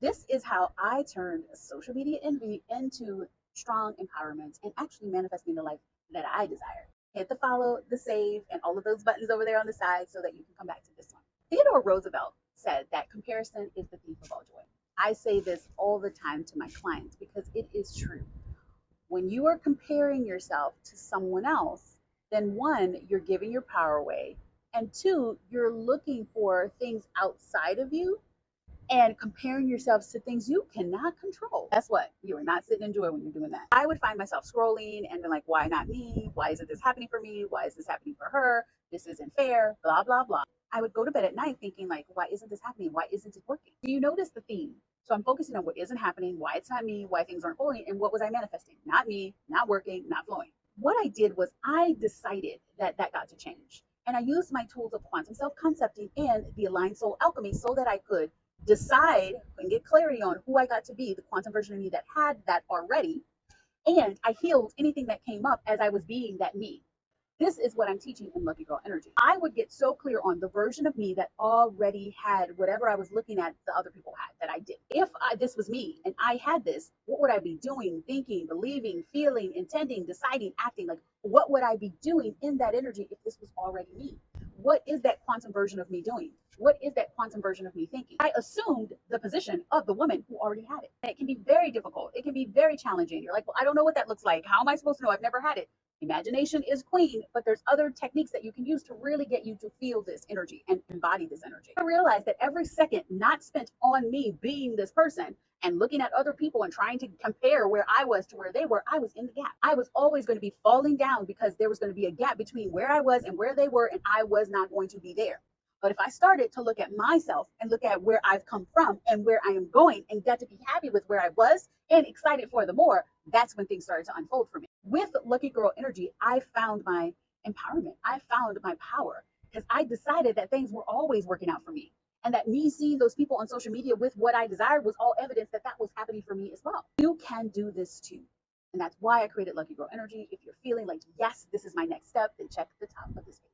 This is how I turned social media envy into strong empowerment and actually manifesting the life that I desire. Hit the follow, the save, and all of those buttons over there on the side so that you can come back to this one. Theodore Roosevelt said that comparison is the thief of all joy. I say this all the time to my clients because it is true. When you are comparing yourself to someone else, then one, you're giving your power away, and two, you're looking for things outside of you and comparing yourselves to things you cannot control. Guess what? You are not sitting in joy when you're doing that. I would find myself scrolling and be like, why not me? Why isn't this happening for me? Why is this happening for her? This isn't fair, blah, blah, blah. I would go to bed at night thinking like, why isn't this happening? Why isn't it working? Do you notice the theme? So I'm focusing on what isn't happening, why it's not me, why things aren't flowing, and what was I manifesting? Not me, not working, not flowing. What I did was I decided that that got to change. And I used my tools of quantum self-concepting and the aligned soul alchemy so that I could decide and get clarity on who I got to be, the quantum version of me that had that already. And I healed anything that came up as I was being that me. This is what I'm teaching in Lucky Girl Energy. I would get so clear on the version of me that already had whatever I was looking at the other people had that I did. If this was me and I had this, what would I be doing, thinking, believing, feeling, intending, deciding, acting? Like, what would I be doing in that energy if this was already me? What is that quantum version of me doing? What is that quantum version of me thinking? I assumed the position of the woman who already had it. And it can be very difficult. It can be very challenging. You're like, well, I don't know what that looks like. How am I supposed to know? I've never had it. Imagination is queen, but there's other techniques that you can use to really get you to feel this energy and embody this energy. I realized that every second not spent on me being this person and looking at other people and trying to compare where I was to where they were, I was in the gap. I was always going to be falling down because there was going to be a gap between where I was and where they were, and I was not going to be there. But if I started to look at myself and look at where I've come from and where I am going and got to be happy with where I was and excited for the more, that's when things started to unfold for me. With Lucky Girl Energy, I found my empowerment. I found my power because I decided that things were always working out for me. And that me seeing those people on social media with what I desired was all evidence that that was happening for me as well. You can do this too. And that's why I created Lucky Girl Energy. If you're feeling like, yes, this is my next step, then check the top of this page.